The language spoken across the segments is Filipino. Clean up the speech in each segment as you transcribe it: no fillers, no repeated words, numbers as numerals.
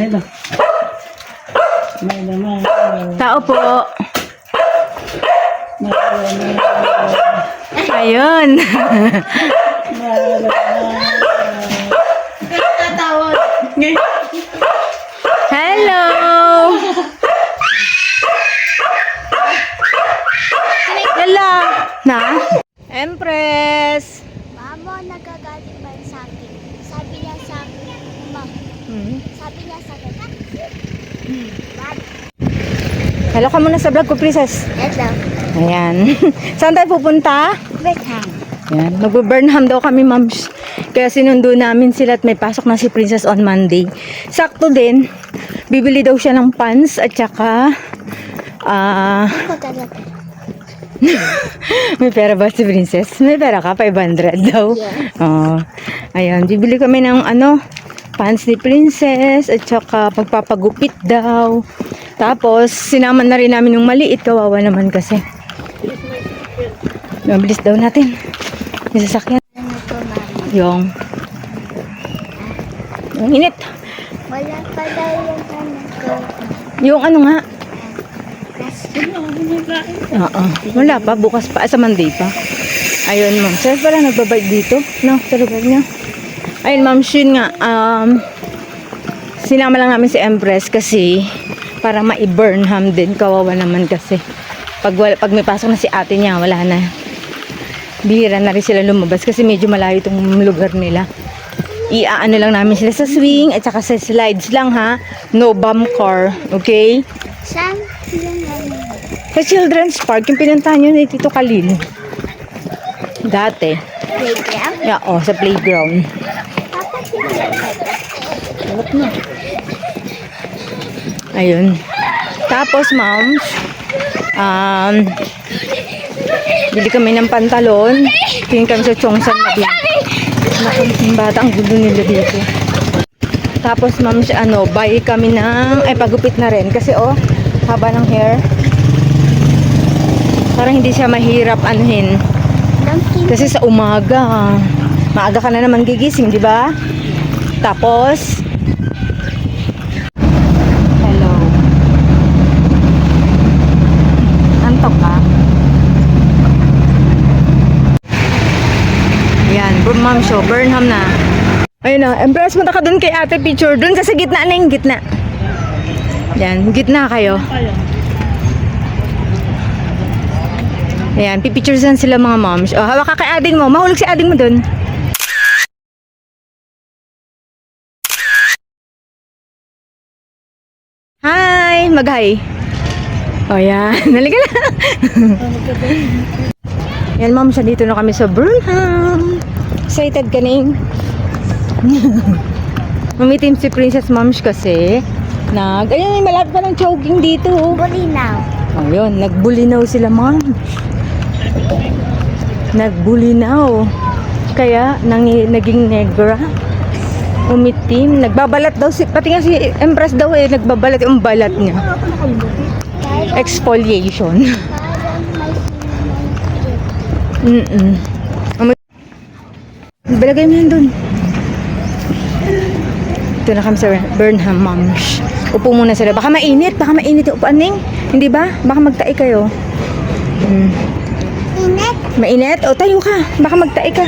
Melo. Melo, Melo. Tao po. Melo, Melo. Ayun. Melo, Tatawag. Hello. Hello. Na? Empress. Mama, nagagaling ba yun sa akin? Sabi niya sa akin, Ma, sabi niya sa akin, Hello ka muna sa vlog ko, Princess. Hello. Ayan. Saan tayo pupunta? Bethang. Ayan. Mag-Burnham daw kami, mams. Kaya sinundo namin sila at may pasok na si Princess on Monday. Sakto din. Bibili daw siya ng pants at saka Ako talaga. may pera ba si Princess? May pera ka? 500 daw. Yes. Oh. Ayan. Bibili kami ng pants ni Princess at saka pagpapagupit daw. Tapos, sinama na rin namin yung maliit. Kawawa naman kasi. Mabilis daw natin. Yung sasakyan. Ano to, Mama? Yung init. Wala pala yung ano ko. Yung ano nga. Kasi, Oo. Wala pa. Bukas pa. Sa Monday pa. Ayun, ma'am. Saan pala nagbabike dito? No, sa lugar niya. Ayun, ma'am. Yun nga. Sinama lang namin si Empress kasi para ma-Burnham din. Kawawa naman kasi. Pag may pasok na si ate niya, wala na. Bihira na rin sila lumabas kasi medyo malayo itong lugar nila. Iaano lang namin sila sa swing at saka sa slides lang ha. No bump car. Okay? saan sila namin? Sa Children's Park, yung pinuntahan nyo ni Tito Kalil. Dati. Playground? Yeah, sa playground. Tapos sila. Sarap na. Ayun. Tapos, ma'am, bili kami ng pantalon. Tingin kami sa Chongsan na din. Naku, yung bata, ang gulo nila dito. Tapos, ma'am, buy kami ng, pagupit na rin. Kasi, haba ng hair. Parang hindi siya mahirap anuhin. Kasi sa umaga, maaga ka na naman gigising, di ba? Tapos, hello. Antok ka? Ayan, ma'am show, Burnham na. Ayun na, Empress, punta ka dun kay ate picture. Dun sa gitna na yung gitna. Yan, gitna kayo. Ayan, pipicturesan sila mga moms. Hawak ka kay ading mo. Mahulog si ading mo dun. Hi! Mag-hi. Ayan. Naliga na. Yan, moms. Dito na kami sa Burnham. Excited ka ning? Mamitim si Princess Moms kasi. Ayun, malapit pa ng jogging dito. Bulinaw. Ayun, nagbulinaw sila, ma'am. Nagbulinaw. Kaya, naging negra. Umitim. Nagbabalat daw. Pati nga si Empress daw nagbabalat yung balat niya. Exfoliation. Balagay mo yan dun. Ito na kami sa Burnham, moms. Upo muna sila. Baka mainit yung upuan ning. Hindi ba? Baka magtae kayo. Init? Mainit? O, tayo ka. Baka magtae ka.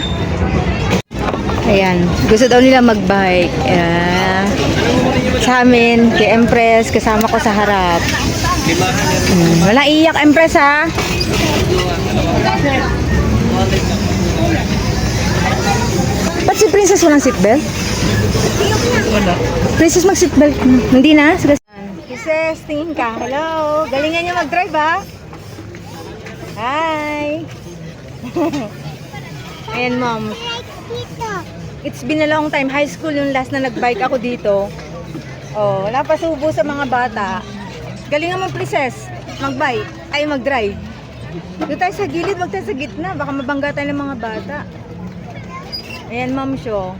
Ayan. Gusto daw nila mag-bike. Sa amin, kay Empress, kasama ko sa harap. Wala iyak, Empress, ha? Ba't si Princess walang seatbelt? Wala. Princess, mag-seatbelt. Hindi na? Princess, tingin ka. Hello. Galingan niyo mag-drive, ha? Hi. Ayan, mom. It's been a long time. High school yung last na nag-bike ako dito. Wala pa subo sa mga bata. Galingan mo, Princess. Mag-bike. Ay, mag-drive. Doon tayo sa gilid, wag tayo sa gitna. Baka mabangga tayo ng mga bata. Ayan, ma'am, show.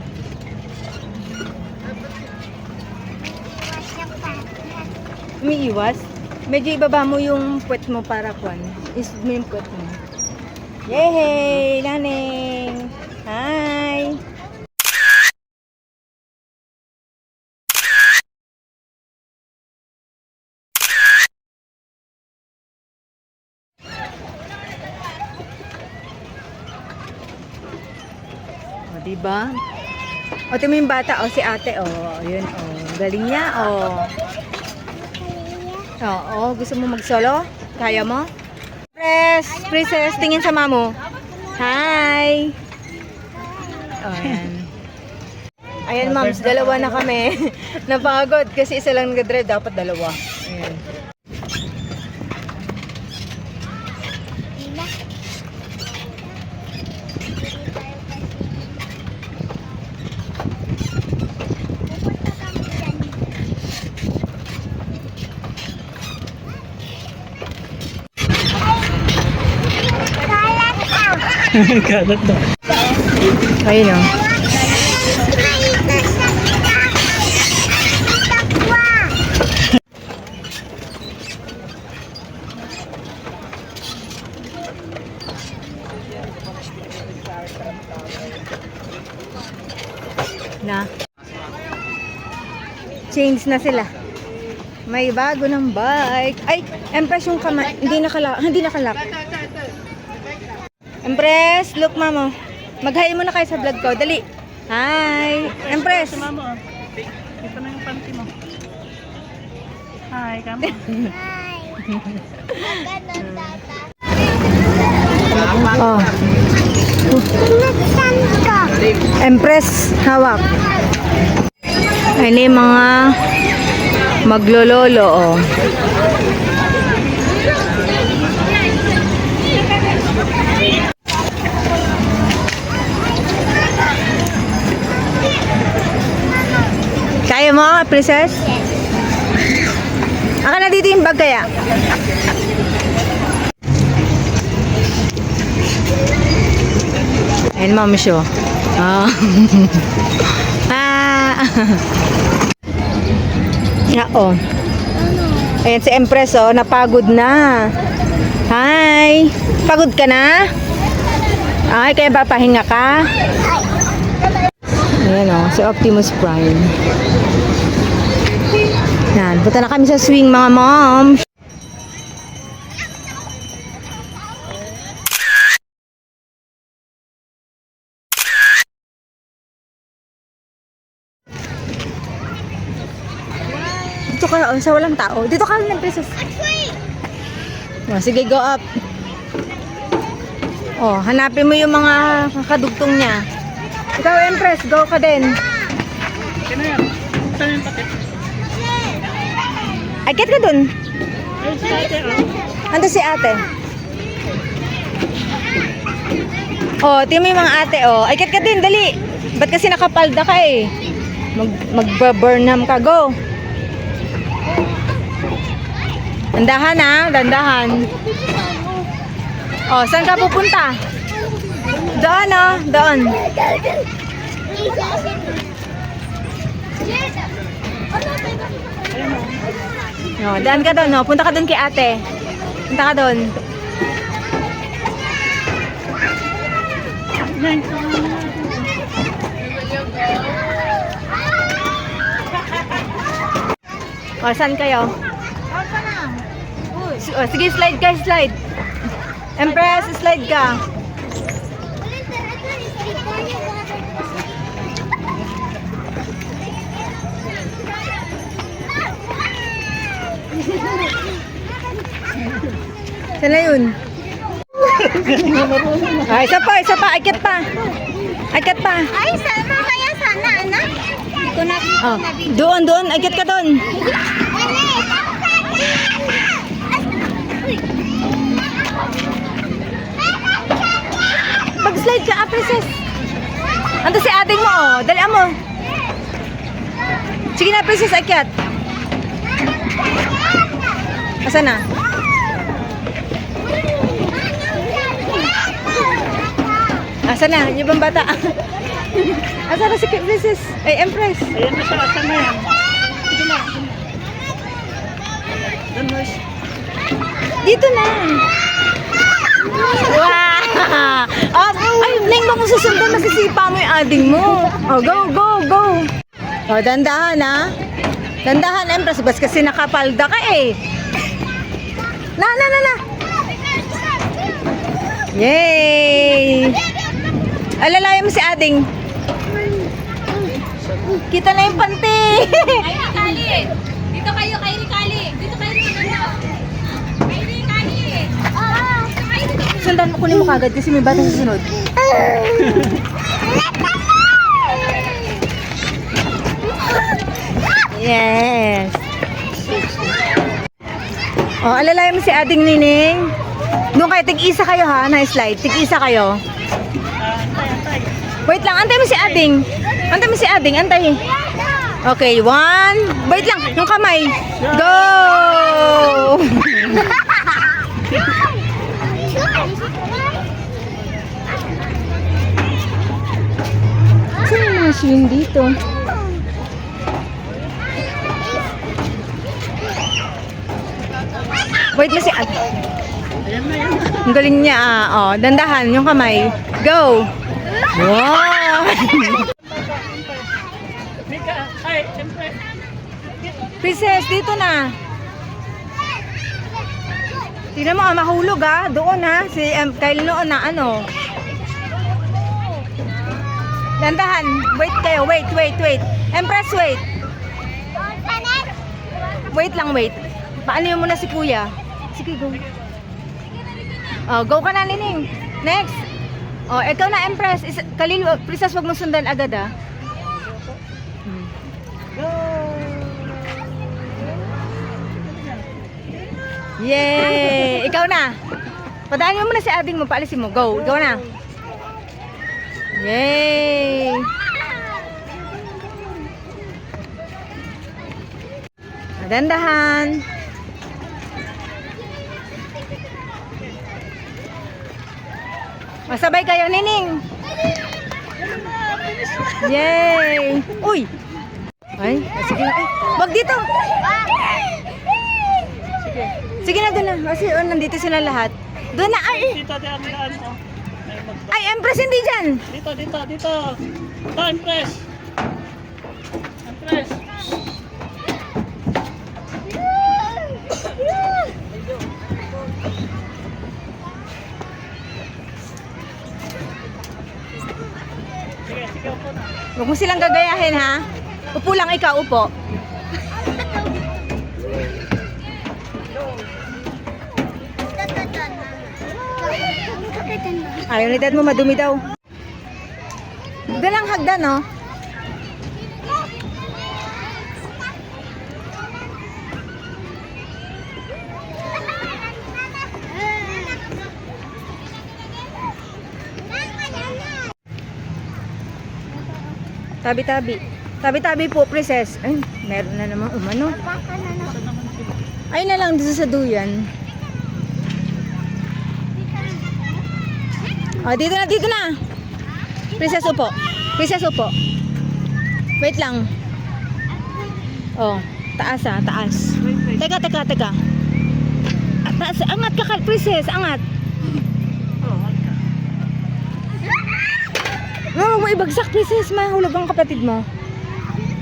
Umiiwas? Medyo ibaba mo yung puwet mo para kwan. Is mo yung puwet mo. Yay! Naneng! Hi! diba? O, tingnan mo yung bata. O, si ate. O, yun. O, galing niya. O. Oo, gusto mo mag-solo? Kaya mo? Princess, tingin sa mamo. Hi! O, ayan. Ayan, moms, dalawa na kami. Napagod kasi isa lang nag-drive, dapat dalawa. Ayan. Kalat na. Ayun o. Na. Change na sila. May bago ng bike. Ay, Empress yung kamay. Hindi nakalak. Empress, look mamo. Mag-hi muna kayo sa vlog ko. Dali. Hi. Empress. Mama, ito na yung panty mo. Hi, kamo. Hi. Ganun, tata. Oh. Pinagsan ka. Empress, hawak. Ini mga maglololo, oh. Kaya mo, princess? Aka na dito yung bag kaya? Ayun, mami siya. Ah. Yeah, oh. Ayan si Empress, oh, napagod na. Hi. Pagod ka na? Ay, kaya ba pahinga ka? Ayan, oh, si Optimus Prime. Yan, punta na kami sa swing, mga mom. Dito ka, oh, sa walang tao. Dito ka lang, princess. Oh, sige, go up. Oh, hanapin mo yung mga kadugtong niya. Ikaw, Empress, go ka din. Kaya na yan. Saan yung paket? Akit ka dun. Ay, si ate, oh. Ando si ate. Oh, tingnan mo yung mga ate, oh. Akit ka din, dali. Ba't kasi nakapalda ka eh? Mag-burnham ka, go. Dandahan ha, dandahan. Oh, saan ka pupunta? Doon, oh, doon. No, daan ka doon, no. Punta ka doon kay ate. Punta ka doon. O, saan kayo? O, sige, slide ka, slide. Empress, slide ka. Saan na yun? Ay, isa pa, akit pa. Akit pa. Ay, sama kaya sana, anak? Ito na. Oh, doon, akit ka doon. Pag-slide ka, princess. Ando si ating mo, oh. Dali mo. Sige na, princess, akyat. Asan na? Asan na? Yung bang bata? Asan na si princess? Ay, Empress. Ayan na siya, asan na yan? Sige na. Doon mo siya. Dito na. Wow! Oh, ay, Ning, baka susundan, masisipa mo yung ading mo. Oh, go. Oh, dandahan ha. Dandahan, Empress. Bas kasi nakapalda ka eh. Na. Yay! Alalaya mo si ading. Kita na yung panty. Kay Ricali. Dito kayo kay Ricali. Dito kayo kay Ricali. Sundan mo, kunin mo kagad kasi may bata sa sunod. Yes. Oh, alalayan mo si Ading Nining. Doon kayo, tig-isa kayo ha, na slide. Tig-isa kayo. Wait lang, antay mo si Ading. Antay mo si Ading, antay. Okay, 1. Wait lang, yung kamay. Go! Saan yung mga swing dito? Wait mo si Ading. Ayan na yan. Ang galing niya ah. Oh, dandahan yung kamay. Go! Wow! Mika, ay, siyempre. Princess, dito na. Tingnan mo ah, mahulog ah. Doon ha. Si Kyle noon na ano. Dandahan. Wait kayo. Wait. Empress, wait. Wait lang, wait. Paano yun muna si kuya? Sige, go. Oh, go ka na, Nining. Next. Oh, ikaw na, Empress. Kalil, Princess, wag mo sundan agad ah. Go! Yay! Ikaw na. Padaan mo muna si Ading mo, paalisin mo. Go, ikaw na. Yay! Dandahan. Masabay kayo, Nining. Yay! Uy! Ay, sige. Ay, wag dito. Sige na, doon na. Kasi nandito sila lahat. Doon na. Ay, Dito, daan mo. ay, Empress, hindi dyan. Dito. Ito, Empress. Empress. Sige, upo na. Huwag mo silang gagayahin, ha? Upo lang ikaw, upo. Ayaw ni dad mo, madumi daw. Doon lang hagdan, no? Tabi-tabi. Tabi-tabi po, princess. Ay, meron na naman umano. Ay na lang dito sa duyan. Oh, dito na. Princess, upo. Princess, upo. Wait lang. Oh, taas ah, taas. Teka. Ah, taas, angat ka, princess, angat. No, mo ibagsak, princess, mahulog ang kapatid mo.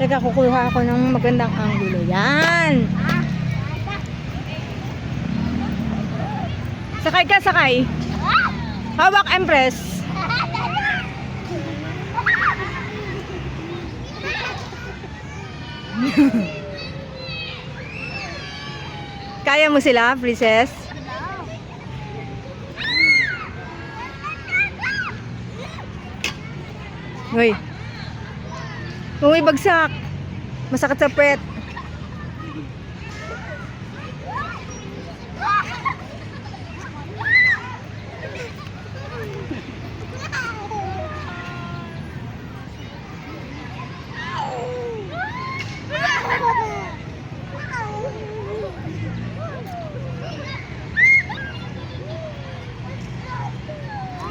Teka, kukuha ako ng magandang anggulo. Yan. Sakay ka, sakay. Hawak, Empress. Kaya mo sila, princess? Hoy. Kung may bagsak, masakit sa puwet.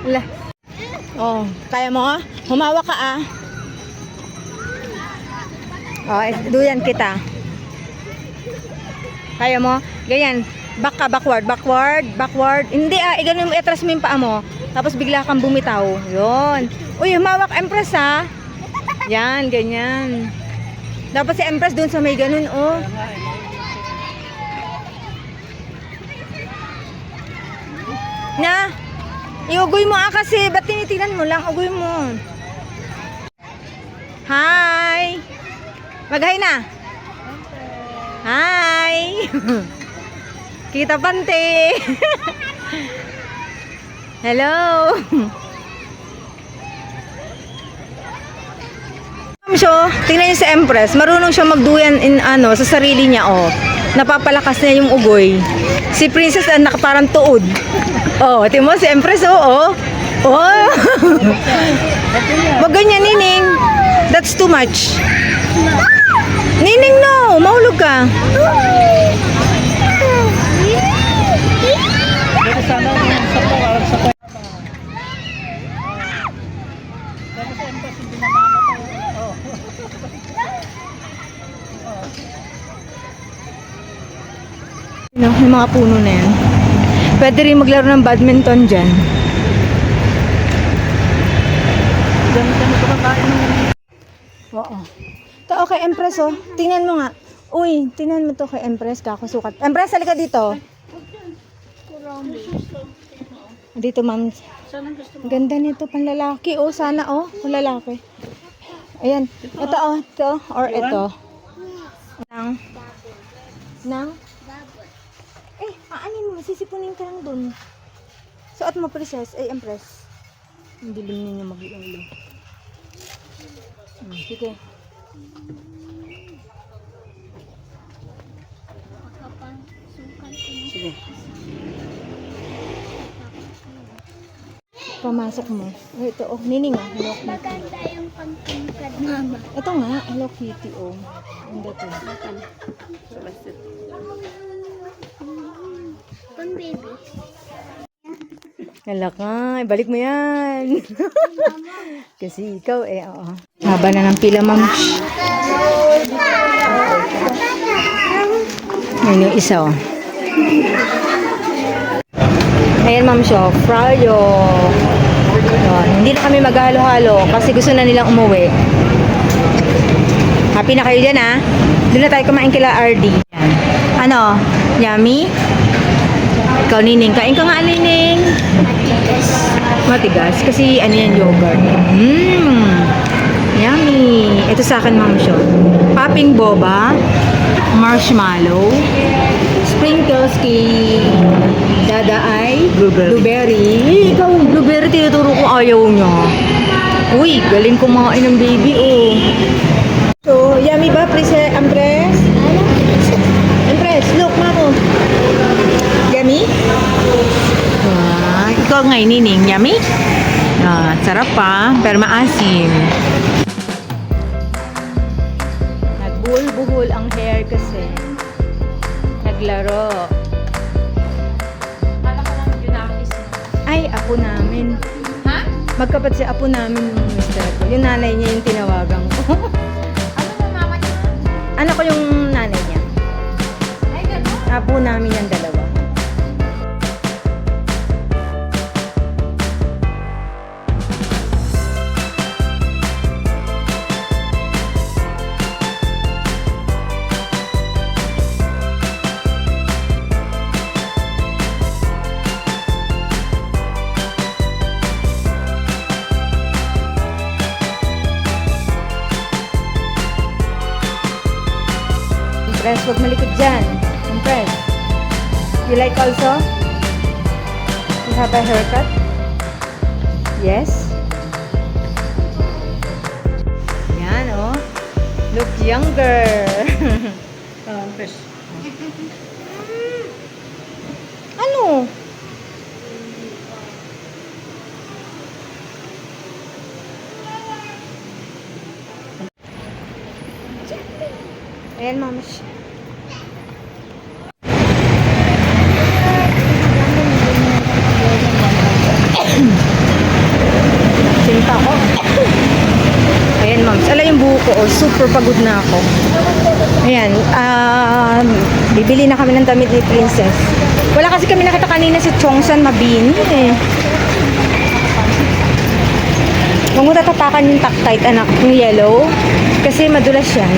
Wala. Oh, kaya mo ah? Humawak ka ah. Oh, duyan kita. Kaya mo? Ganyan. Back ka, backward. Hindi ah, ganun mo, atras mo yung paa mo. Tapos bigla kang bumitaw. Yun. Uy, humawak, Empress ah. Yan, ganyan. Dapat si Empress dun sa may ganun, oh. Na, iugoy mo ah kasi, ba't tinitingnan mo lang? Ugoy mo. Hi! Mag-hi na. Hi! Kita Pante! Hello! Tingnan niyo si Empress, marunong siya magduyan sa sarili niya, oh. Napapalakas niya yung ugoy. Si Princess parang tuod. Oh, tingnan mo si Empress, oh. Oh. Wag ganyan, Nining. That's too much. Nining, no, mahulog ka. Dito sana yung sapo, alam sa pa. Dito sa empress, hindi na mamatay. Oh. Yung mga puno na yan. Pwede rin maglaro ng badminton dyan. Diyan kami kumakain ng Oo. Ito, okay, Empress, oh. Tingnan mo nga. Uy, tingnan mo to kay Empress, kakusukat. Empress, halika dito. Dito, ma'am. saan ang gusto mo? Ganda nito, panlalaki. Oh, sana, oh. Panlalaki. Ayan. Ito, oh. Ito, or ito. Nang? Aanin mo. Sisipunin ka lang dun. Suot mo, princess. Ay, Empress. Hindi din ninyo mag-iulo. Sige. Sige. Pamasok mo. Oh, ito, oh. Nining, oh. Hello Kitty. Maganda yung pagtingkad, mama. Ito nga, Hello Kitty, oh. Ang dato. Pang baby. Hala ka, ibalik mo yan. Kasi ikaw, oo. Haba na ng pila, ma'am. Yan yung isa, oh. Ayan, ma'am, siya. Fryo. Hindi na kami maghalo-halo kasi gusto na nilang umuwi. Happy na kayo dyan, ha? Doon na tayo kumain kila RD. Ano? Yummy? Ikaw, Nining. Kain ka nga, Nining. Matigas. Kasi ano yan, yogurt. Yummy. Ito sa akin, ma'am, siya. Popping boba. Marshmallow. Sprinkles kay Dada ay blueberry. Ikaw, blueberry, tinuturo ko ayaw niya. Uy, galing kumain ng baby, oh. So, yummy ba, Empress? Empress, look, mamo. Yummy? Ikaw nga, Nining, yummy? Sarap pa, pero maasim. Nagbuhol-buhol ang hair kasi. Naglaro. Ay, apo namin. Ha? Magkapat si apo namin yung mister ko. Yung nanay niya yung tinawagan ko. Ano mo mama niya? Ano ko yung nanay niya? Ay, gano'n? Apo namin yung dalawa. Impress, huwag malikot dyan. Impress. You like also? You have a haircut? Yes? Yan, oh. Look younger. fish. Ano? Ayan, mama. Sinta ko. Ayan, ma'am. Ala yung buho ko. Oh, super pagod na ako. Ayan. Bibili na kami ng damit ni Princess. Wala kasi kami nakita kanina si Chongsan Mabini. Huwag mo tatapakan yung Taktite, anak. Yung yellow. Kasi madulas yan.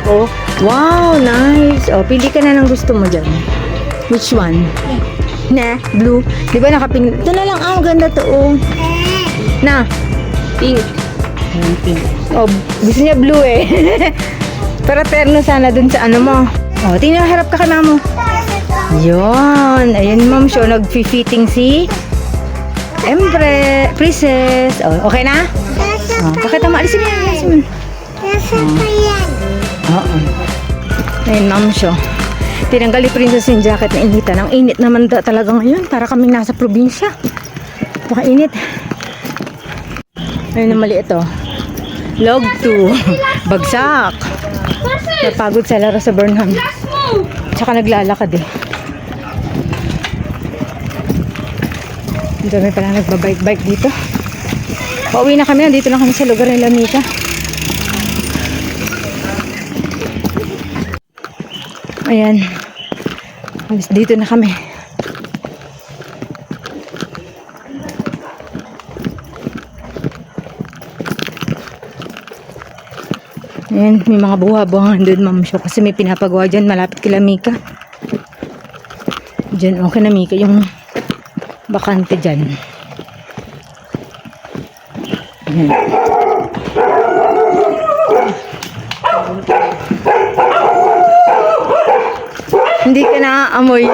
black, oh. Wow, nice. Oh, pili ka na ng gusto mo dyan. Which one? Na, blue. Di ba nakapin? Ito na lang, ang ganda to, oh. Na. Pink. Pink. Oh, gusto niya blue eh. Pero terno sana dun sa ano mo. Oh, tingnan, harap ka kay mamo. Yun. Ayan, ma'am, show. Nag-fitting si Princess. Oh, okay na? Oh, pakita mo. Alisin mo yan. Alisin mo. Nasa pa yan. Oo. Ayun, ma'am, show. Tinanggal ni Princess yung jacket na initan. Ang init naman talaga ngayon. Para kaming nasa probinsya. Pakainit. Ayun na maliit, oh. Log 2. Bagsak. Napagod sa laro sa Burnham. Tsaka naglalakad eh. Ang dami pala nagbabike-bike dito. Pauwi na kami. Nandito na kami sa lugar nila Mika. Ayan. Alis dito na kami. Ayan, may mga buha-buhangan doon, ma'am show. Kasi may pinapagawa dyan, malapit kila Mika. Dyan, okay na Mika, yung bakante dyan. Ayan. Hindi ka naaamoy.